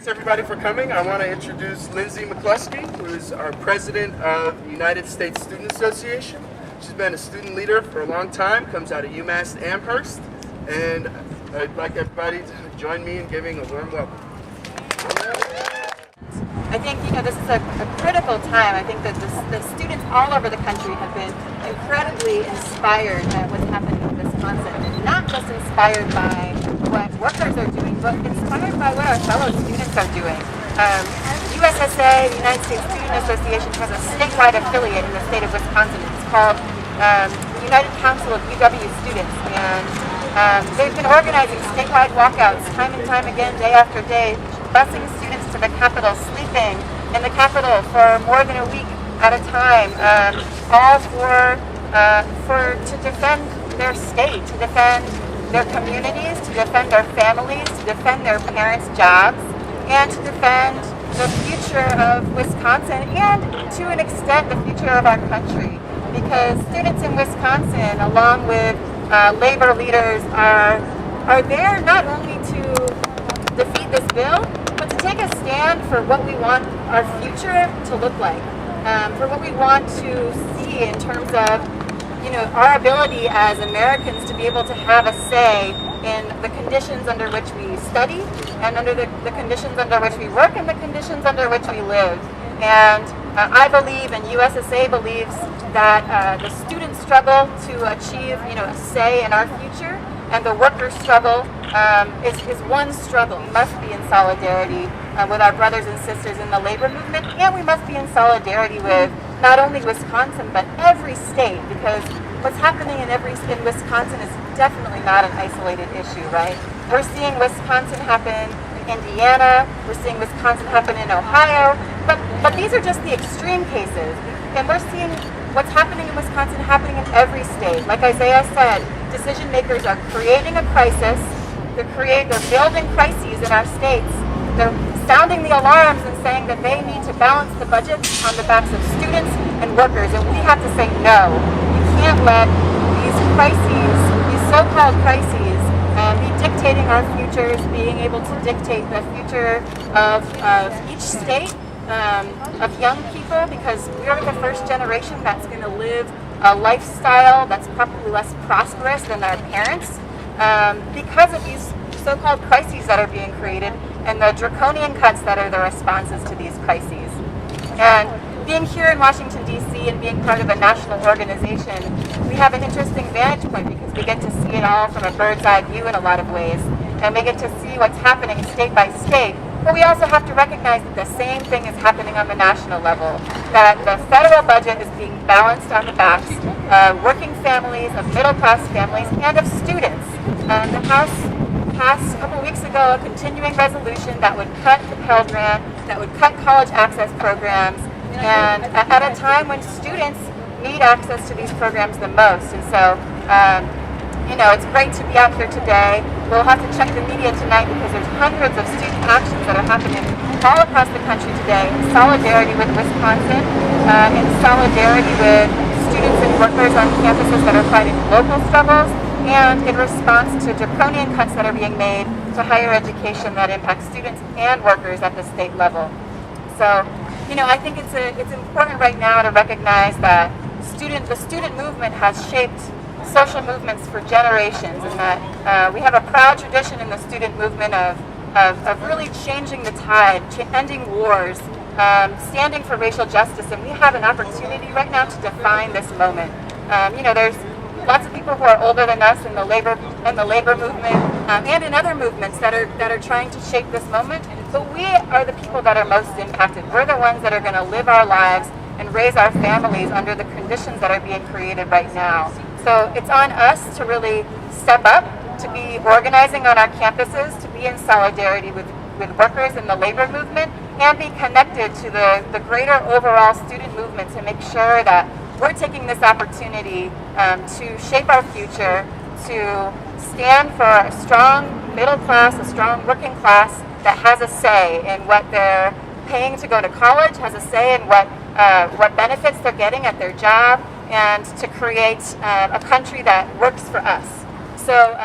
everybody for coming. I want to introduce Lindsay McCluskey, who is our president of the United States Student Association. She's been a student leader for a long time, comes out of UMass Amherst, and I'd like everybody to join me in giving a warm welcome. I think this is a critical time. I think that the students all over the country have been incredibly inspired by what's happening in Wisconsin. Not just inspired by what workers are doing, but inspired by what our fellow students are doing. USSA, the United States Student Association, has a statewide affiliate in the state of Wisconsin. It's called United Council of UW Students, and they've been organizing statewide walkouts time and time again, day after day, busing students to the Capitol, sleeping in the Capitol for more than a week at a time, all to defend their state, to defend their communities, to defend their families, to defend their parents' jobs, and to defend the future of Wisconsin and, to an extent, the future of our country. Because students in Wisconsin, along with labor leaders, are there not only to defeat this bill, but to take a stand for what we want our future to look like, for what we want to see in terms of our ability as Americans to be able to have a say in the conditions under which we study, and under the conditions under which we work, and the conditions under which we live. And I believe, and USSA believes, that the student struggle to achieve a say in our future, and the worker struggle is one struggle. We must be in solidarity with our brothers and sisters in the labor movement, and we must be in solidarity with not only Wisconsin, but every state, because what's happening in Wisconsin is definitely not an isolated issue, right? We're seeing Wisconsin happen in Indiana, we're seeing Wisconsin happen in Ohio, but these are just the extreme cases, and we're seeing what's happening in Wisconsin happening in every state. Like Isaiah said, decision makers are creating a crisis, they're building crises in our states, they're sounding the alarms and saying that they need to balance the budget on the backs of students and workers, and we have to say no. We can't let these crises, these so-called crises, be dictating our futures, being able to dictate the future of each state, of young people, because we're the first generation that's going to live a lifestyle that's probably less prosperous than our parents, because of these so-called crises that are being created and the draconian cuts that are the responses to these crises. And being here in Washington, D.C. and being part of a national organization, we have an interesting vantage point because we get to see it all from a bird's eye view in a lot of ways, and we get to see what's happening state by state. But we also have to recognize that the same thing is happening on the national level, that the federal budget is being balanced on the backs of working families, of middle-class families, and of students. The House passed a couple weeks ago a continuing resolution that would cut the Pell Grant, that would cut college access programs, and at a time when students need access to these programs the most. And so, it's great to be out here today. We'll have to check the media tonight because there's hundreds of student actions that are happening all across the country today in solidarity with Wisconsin, in solidarity with students and workers on campuses that are fighting local struggles, and in response to draconian cuts that are being made to higher education that impact students and workers at the state level. So, I think it's important right now to recognize that the student movement has shaped social movements for generations, and that we have a proud tradition in the student movement of really changing the tide, ending wars, standing for racial justice, and we have an opportunity right now to define this moment. There's lots of people who are older than us in the labor movement and in other movements that are trying to shape this moment. But we are the people that are most impacted. We're the ones that are going to live our lives and raise our families under the conditions that are being created right now. So it's on us to really step up, to be organizing on our campuses, to be in solidarity with workers in the labor movement, and be connected to the greater overall student movement to make sure that we're taking this opportunity to shape our future, to stand for a strong middle class, a strong working class that has a say in what they're paying to go to college, has a say in what benefits they're getting at their job, and to create a country that works for us. So.